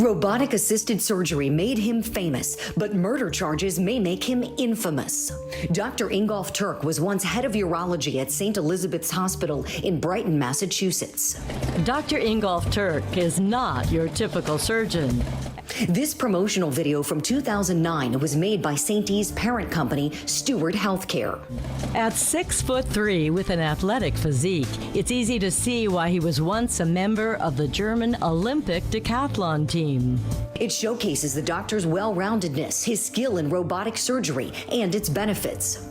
Robotic-assisted surgery made him famous, but murder charges may make him infamous. Dr. Ingolf Tuerk was once head of urology at St. Elizabeth's Hospital in Brighton, Massachusetts. Dr. Ingolf Tuerk is not your typical surgeon. This promotional video from 2009 was made by St. E's parent company, Steward Healthcare. At 6'3" with an athletic physique, it's easy to see why he was once a member of the German Olympic decathlon team. It showcases the doctor's well-roundedness, his skill in robotic surgery, and its benefits.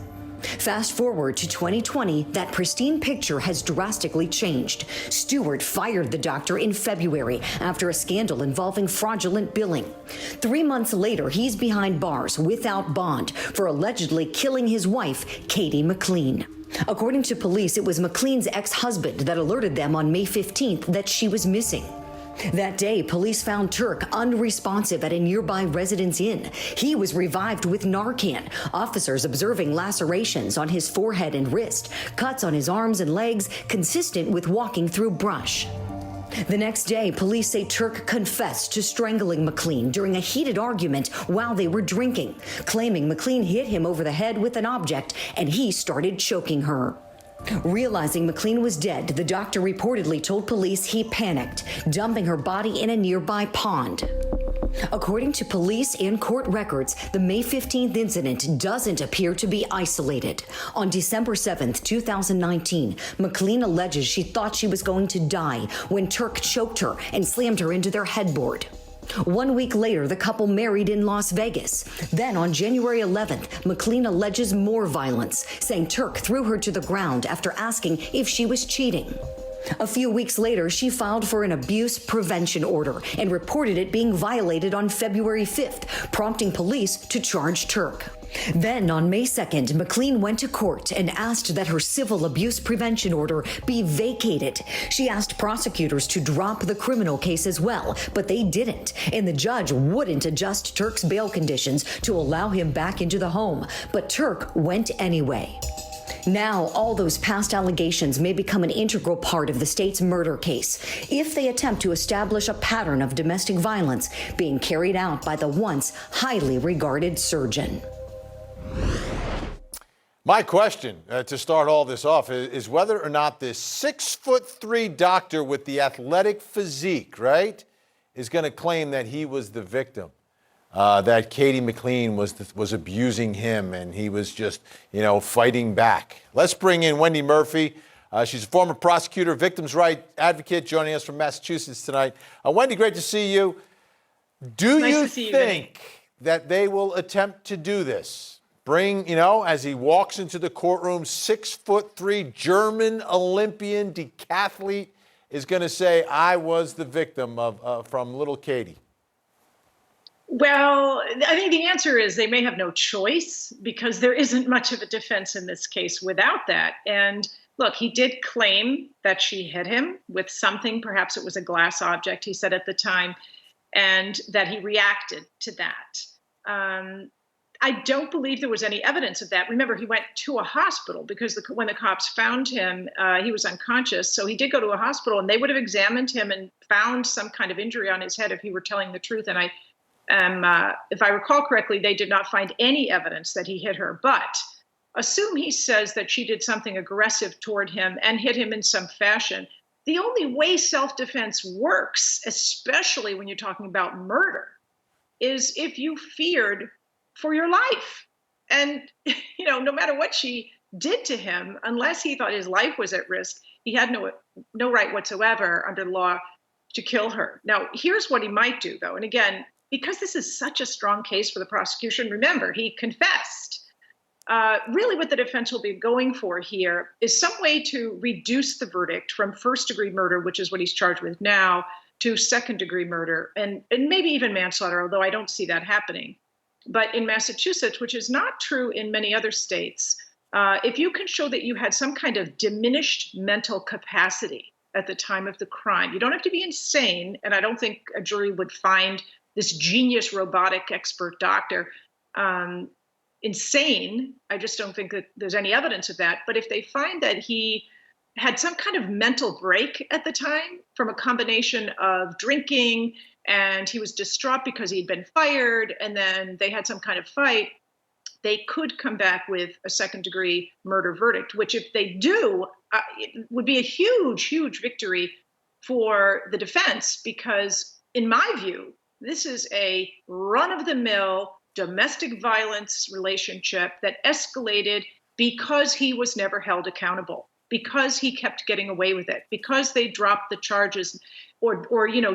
Fast forward to 2020, that pristine picture has drastically changed. Steward fired the doctor in February after a scandal involving fraudulent billing. 3 months later, he's behind bars without bond for allegedly killing his wife, Katie McLean. According to police, it was McLean's ex-husband that alerted them on May 15th that she was missing. That day, police found Tuerk unresponsive at a nearby residence inn. He was revived with Narcan. Officers observing lacerations on his forehead and wrist, cuts on his arms and legs, consistent with walking through brush. The next day, police say Tuerk confessed to strangling McLean during a heated argument while they were drinking, claiming McLean hit him over the head with an object and he started choking her. Realizing McLean was dead, the doctor reportedly told police he panicked, dumping her body in a nearby pond. According to police and court records, the May 15th incident doesn't appear to be isolated. On December 7th, 2019, McLean alleges she thought she was going to die when Tuerk choked her and slammed her into their headboard. 1 week later, the couple married in Las Vegas. Then on January 11th, McLean alleges more violence, saying Tuerk threw her to the ground after asking if she was cheating. A few weeks later, she filed for an abuse prevention order and reported it being violated on February 5th, prompting police to charge Tuerk. Then, on May 2nd, McLean went to court and asked that her civil abuse prevention order be vacated. She asked prosecutors to drop the criminal case as well, but they didn't, and the judge wouldn't adjust Tuerk's bail conditions to allow him back into the home. But Tuerk went anyway. Now, all those past allegations may become an integral part of the state's murder case if they attempt to establish a pattern of domestic violence being carried out by the once highly regarded surgeon. My question to start all this off is whether or not this 6'3" doctor with the athletic physique, right, is going to claim that he was the victim, that Katie McLean was abusing him and he was just, fighting back. Let's bring in Wendy Murphy. She's a former prosecutor, victims' rights advocate, joining us from Massachusetts tonight. Wendy, great to see you. Do you think that they will attempt to do this? Bring, as he walks into the courtroom, 6'3" German Olympian decathlete is going to say, I was the victim from little Katie. Well, I think the answer is they may have no choice because there isn't much of a defense in this case without that. And look, he did claim that she hit him with something, perhaps it was a glass object, he said at the time, and that he reacted to that. I don't believe there was any evidence of that. Remember, he went to a hospital because when the cops found him, he was unconscious. So he did go to a hospital and they would have examined him and found some kind of injury on his head if he were telling the truth. And if I recall correctly, they did not find any evidence that he hit her. But assume he says that she did something aggressive toward him and hit him in some fashion. The only way self-defense works, especially when you're talking about murder, is if you feared for your life. And, no matter what she did to him, unless he thought his life was at risk, he had no right whatsoever under the law to kill her. Now, here's what he might do, though. And again, because this is such a strong case for the prosecution, remember, he confessed. Really what the defense will be going for here is some way to reduce the verdict from first-degree murder, which is what he's charged with now, to second-degree murder, and maybe even manslaughter, although I don't see that happening. But in Massachusetts, which is not true in many other states, if you can show that you had some kind of diminished mental capacity at the time of the crime, you don't have to be insane, and I don't think a jury would find this genius robotic expert doctor insane. I just don't think that there's any evidence of that. But if they find that he had some kind of mental break at the time from a combination of drinking, and he was distraught because he'd been fired, and then they had some kind of fight, they could come back with a second-degree murder verdict, which if they do, it would be a huge, huge victory for the defense, because in my view, this is a run-of-the-mill domestic violence relationship that escalated because he was never held accountable, because he kept getting away with it, because they dropped the charges, or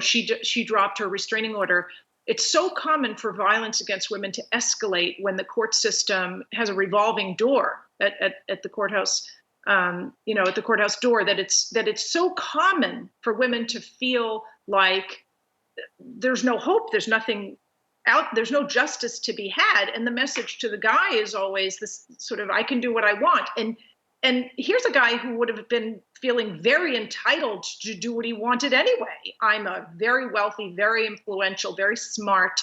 she dropped her restraining order. It's so common for violence against women to escalate when the court system has a revolving door at the courthouse, at the courthouse door, that it's so common for women to feel like there's no hope, there's nothing out, there's no justice to be had. And the message to the guy is always this sort of, I can do what I want. And here's a guy who would have been feeling very entitled to do what he wanted anyway. I'm a very wealthy, very influential, very smart,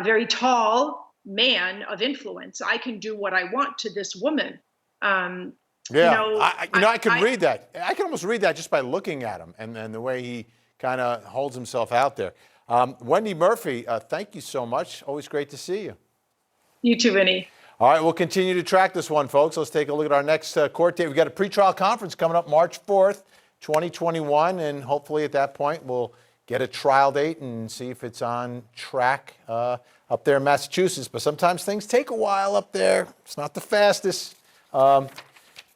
very tall man of influence. I can do what I want to this woman. I can read that. I can almost read that just by looking at him and the way he kind of holds himself out there. Wendy Murphy, thank you so much. Always great to see you. You too, Vinny. All right, we'll continue to track this one, folks. Let's take a look at our next court date. We've got a pretrial conference coming up March 4th, 2021, and hopefully at that point we'll get a trial date and see if it's on track up there in Massachusetts. But sometimes things take a while up there. It's not the fastest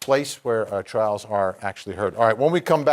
place where trials are actually heard. All right, when we come back.